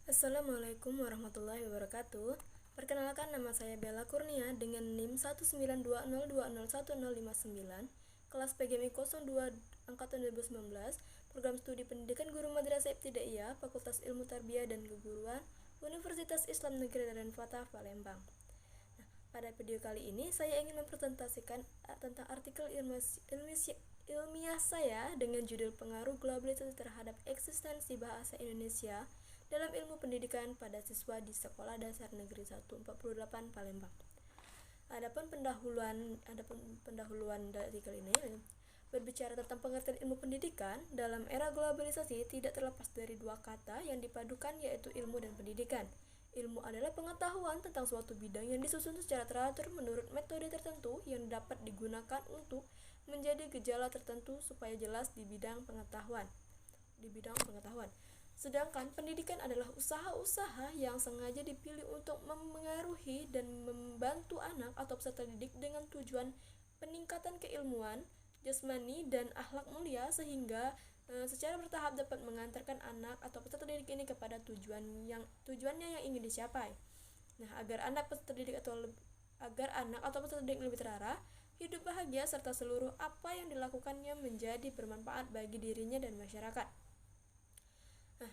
Assalamualaikum warahmatullahi wabarakatuh. Perkenalkan, nama saya Bella Kurnia dengan NIM 19202011059, kelas PGMI 02 angkatan 2019, program studi pendidikan guru madrasah ibtidaiyah, Fakultas Ilmu Tarbiyah dan Keguruan, Universitas Islam Negeri Raden Fatah, Palembang. Pada video kali ini saya ingin mempresentasikan tentang artikel ilmiah saya dengan judul Pengaruh Globalisasi Terhadap Eksistensi Bahasa Indonesia dalam Ilmu Pendidikan pada Siswa di Sekolah Dasar Negeri 148 Palembang. Adapun pendahuluan dari artikel ini berbicara tentang pengertian ilmu pendidikan dalam era globalisasi tidak terlepas dari dua kata yang dipadukan, yaitu ilmu dan pendidikan. Ilmu adalah pengetahuan tentang suatu bidang yang disusun secara teratur menurut metode tertentu yang dapat digunakan untuk menjadi gejala tertentu supaya jelas di bidang pengetahuan. Sedangkan pendidikan adalah usaha-usaha yang sengaja dipilih untuk memengaruhi dan membantu anak atau peserta didik dengan tujuan peningkatan keilmuan, jasmani, dan akhlak mulia sehingga secara bertahap dapat mengantarkan anak atau peserta didik ini kepada tujuannya yang ingin dicapai. Agar anak atau peserta didik lebih terarah, hidup bahagia, serta seluruh apa yang dilakukannya menjadi bermanfaat bagi dirinya dan masyarakat.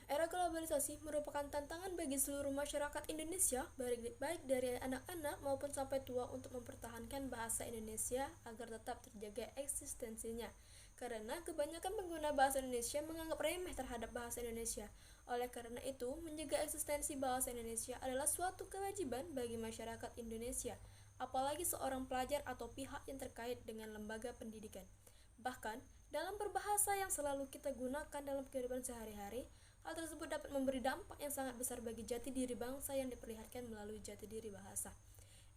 Era globalisasi merupakan tantangan bagi seluruh masyarakat Indonesia, baik dari anak-anak maupun sampai tua, untuk mempertahankan bahasa Indonesia agar tetap terjaga eksistensinya. Karena kebanyakan pengguna bahasa Indonesia menganggap remeh terhadap bahasa Indonesia. Oleh karena itu, menjaga eksistensi bahasa Indonesia adalah suatu kewajiban bagi masyarakat Indonesia, apalagi seorang pelajar atau pihak yang terkait dengan lembaga pendidikan. Bahkan, dalam berbahasa yang selalu kita gunakan dalam kehidupan sehari-hari, hal tersebut dapat memberi dampak yang sangat besar bagi jati diri bangsa yang diperlihatkan melalui jati diri bahasa.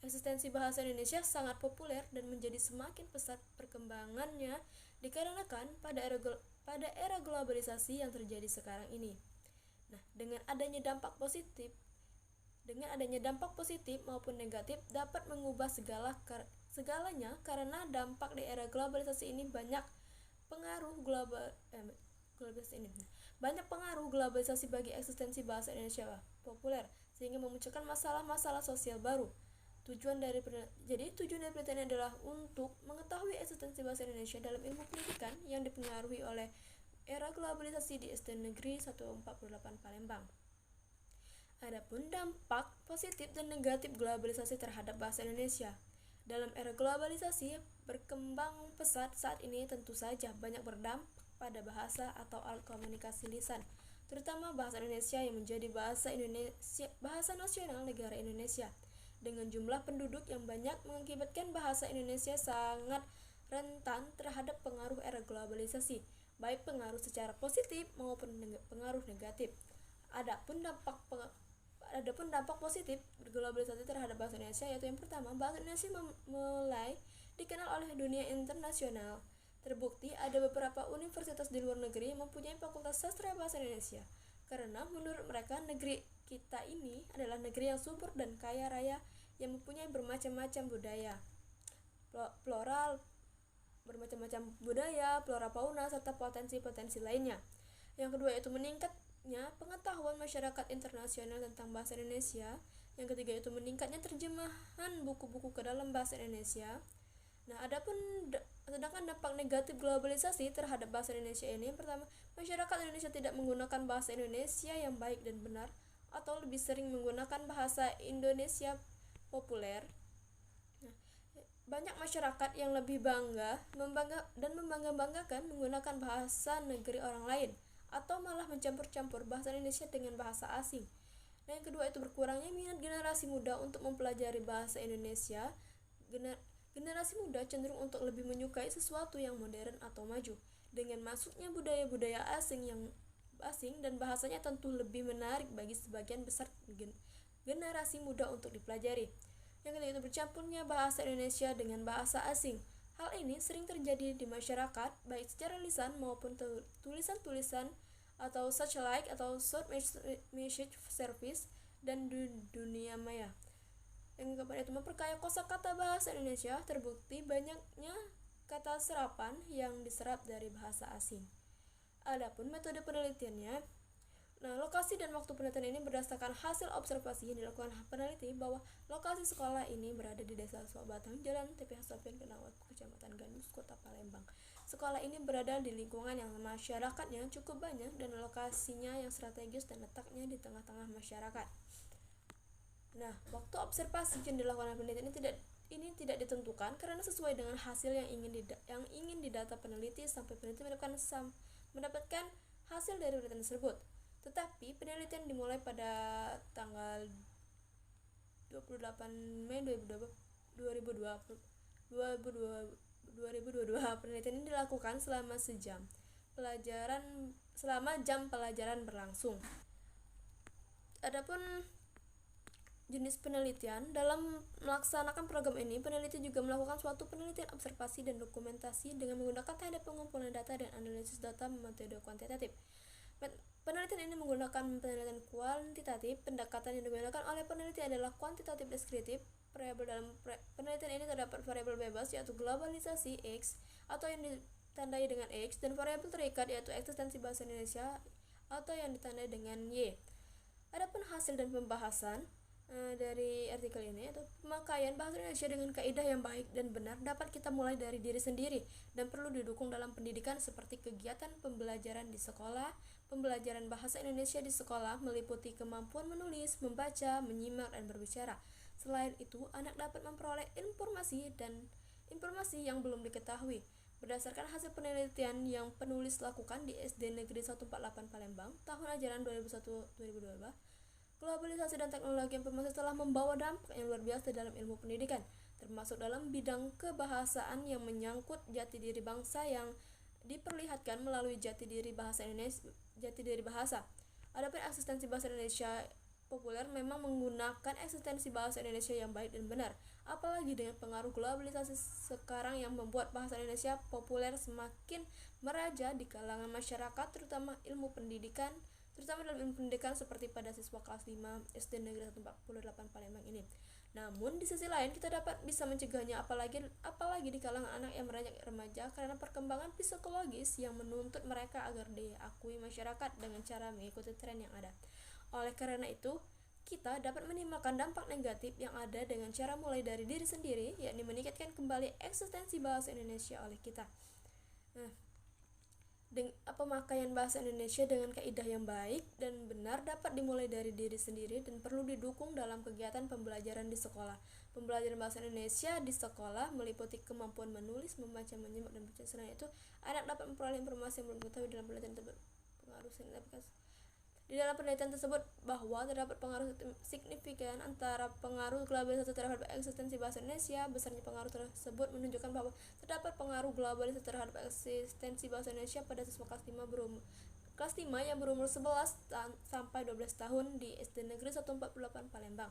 Eksistensi bahasa Indonesia sangat populer dan menjadi semakin pesat perkembangannya dikarenakan pada era globalisasi yang terjadi sekarang ini. Dengan adanya dampak positif maupun negatif dapat mengubah segalanya, karena dampak di era globalisasi ini banyak pengaruh globalisasi bagi eksistensi bahasa Indonesia populer, sehingga memunculkan masalah-masalah sosial baru. Tujuan dari penelitian adalah untuk mengetahui eksistensi bahasa Indonesia dalam ilmu pendidikan yang dipengaruhi oleh era globalisasi di SD Negeri 148 Palembang. Adapun dampak positif dan negatif globalisasi terhadap bahasa Indonesia. Dalam era globalisasi berkembang pesat saat ini, tentu saja banyak berdampak pada bahasa atau alat komunikasi lisan, terutama bahasa Indonesia yang menjadi bahasa nasional negara Indonesia. Dengan jumlah penduduk yang banyak mengakibatkan bahasa Indonesia sangat rentan terhadap pengaruh era globalisasi, baik pengaruh secara positif maupun pengaruh negatif. Adapun dampak positif globalisasi terhadap bahasa Indonesia, yaitu yang pertama, bahasa Indonesia mulai dikenal oleh dunia internasional. Terbukti ada beberapa universitas di luar negeri yang mempunyai fakultas sastra bahasa Indonesia, karena menurut mereka negeri kita ini adalah negeri yang subur dan kaya raya, yang mempunyai bermacam-macam budaya, flora fauna, serta potensi-potensi lainnya. Yang kedua itu meningkatnya pengetahuan masyarakat internasional tentang bahasa Indonesia. Yang ketiga itu meningkatnya terjemahan buku-buku ke dalam bahasa Indonesia. Sedangkan dampak negatif globalisasi terhadap bahasa Indonesia ini, yang pertama, masyarakat Indonesia tidak menggunakan bahasa Indonesia yang baik dan benar, atau lebih sering menggunakan bahasa Indonesia populer. Banyak masyarakat yang lebih membanggakan menggunakan bahasa negeri orang lain, atau malah mencampur-campur bahasa Indonesia dengan bahasa asing. Yang kedua itu berkurangnya minat generasi muda untuk mempelajari bahasa Indonesia. Generasi muda cenderung untuk lebih menyukai sesuatu yang modern atau maju. Dengan masuknya budaya-budaya asing dan bahasanya tentu lebih menarik bagi sebagian besar generasi muda untuk dipelajari. Yang ketiga itu bercampurnya bahasa Indonesia dengan bahasa asing. Hal ini sering terjadi di masyarakat, baik secara lisan maupun tulisan-tulisan atau such like atau short message service dan dunia maya. Yang keempat itu memperkaya kosakata bahasa Indonesia. Terbukti banyaknya kata serapan yang diserap dari bahasa asing. Adapun metode penelitiannya, Nah, lokasi dan waktu penelitian ini berdasarkan hasil observasi yang dilakukan peneliti bahwa lokasi sekolah ini berada di Desa Suabatang, Jalan TPH Sofian Kenawat, Kecamatan Gandus, Kota Palembang. Sekolah ini berada di lingkungan yang masyarakatnya cukup banyak dan lokasinya yang strategis dan letaknya di tengah-tengah masyarakat. Nah, waktu observasi yang dilakukan penelitian ini tidak ditentukan karena sesuai dengan hasil yang ingin didata peneliti sampai peneliti mendapatkan hasil dari penelitian tersebut. Tetapi penelitian dimulai pada tanggal 28 Mei 2022. Penelitian ini dilakukan selama jam pelajaran berlangsung. Adapun jenis penelitian, dalam melaksanakan program ini, peneliti juga melakukan suatu penelitian observasi dan dokumentasi dengan menggunakan teknik pengumpulan data dan analisis data metode kuantitatif. Penelitian ini menggunakan penelitian kuantitatif. Pendekatan yang digunakan oleh peneliti adalah kuantitatif deskriptif. Variabel dalam penelitian ini terdapat variabel bebas yaitu globalisasi X atau yang ditandai dengan X dan variabel terikat yaitu eksistensi bahasa Indonesia atau yang ditandai dengan Y. Adapun hasil dan pembahasan dari artikel ini atau pemakaian bahasa Indonesia dengan kaidah yang baik dan benar dapat kita mulai dari diri sendiri dan perlu didukung dalam pendidikan seperti kegiatan pembelajaran di sekolah. Pembelajaran bahasa Indonesia di sekolah meliputi kemampuan menulis, membaca, menyimak, dan berbicara. Selain itu, anak dapat memperoleh informasi yang belum diketahui. Berdasarkan hasil penelitian yang penulis lakukan di SD Negeri 148 Palembang tahun ajaran 2001-2022, globalisasi dan teknologi informasi telah membawa dampak yang luar biasa dalam ilmu pendidikan, termasuk dalam bidang kebahasaan yang menyangkut jati diri bangsa yang diperlihatkan melalui jati diri bahasa. Adapun eksistensi bahasa Indonesia populer memang menggunakan eksistensi bahasa Indonesia yang baik dan benar, apalagi dengan pengaruh globalisasi sekarang yang membuat bahasa Indonesia populer semakin meraja di kalangan masyarakat, terutama dalam ilmu pendidikan seperti pada siswa kelas 5 SD Negeri 148 Palembang ini. Namun di sisi lain kita bisa mencegahnya apalagi di kalangan anak yang beranjak remaja karena perkembangan psikologis yang menuntut mereka agar diakui masyarakat dengan cara mengikuti tren yang ada. Oleh karena itu, kita dapat menimbulkan dampak negatif yang ada dengan cara mulai dari diri sendiri, yakni meningkatkan kembali eksistensi bahasa Indonesia oleh kita. Pemakaian bahasa Indonesia dengan kaidah yang baik dan benar dapat dimulai dari diri sendiri dan perlu didukung dalam kegiatan pembelajaran di sekolah. Pembelajaran bahasa Indonesia di sekolah meliputi kemampuan menulis, membaca, menyimak, dan berbicara. Selain itu, anak dapat memperoleh informasi yang belum diketahui dalam penelitian tersebut. Di dalam penelitian tersebut bahwa terdapat pengaruh signifikan antara pengaruh globalisasi terhadap eksistensi bahasa Indonesia. Besarnya pengaruh tersebut menunjukkan bahwa terdapat pengaruh globalisasi terhadap eksistensi bahasa Indonesia pada siswa kelas 5 yang berumur 11 sampai 12 tahun di SD Negeri 148 Palembang.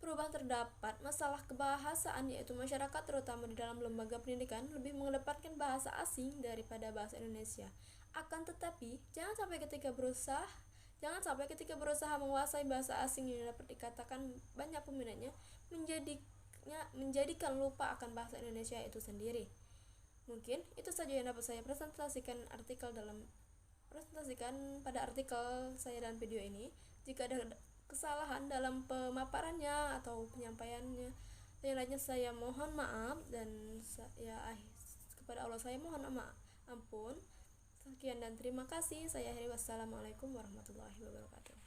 Perubahan terdapat masalah kebahasaan, yaitu masyarakat terutama di dalam lembaga pendidikan lebih mengedepankan bahasa asing daripada bahasa Indonesia. Akan tetapi, jangan sampai ketika berusaha menguasai bahasa asing yang dapat dikatakan banyak peminatnya menjadikan lupa akan bahasa Indonesia itu sendiri. Mungkin itu saja yang dapat saya presentasikan pada artikel saya dan video ini. Jika ada kesalahan dalam pemaparannya atau penyampaiannya, yang lainnya saya mohon maaf dan kepada Allah saya mohon ampun. Sekian dan terima kasih. Saya akhiri. Wassalamualaikum warahmatullahi wabarakatuh.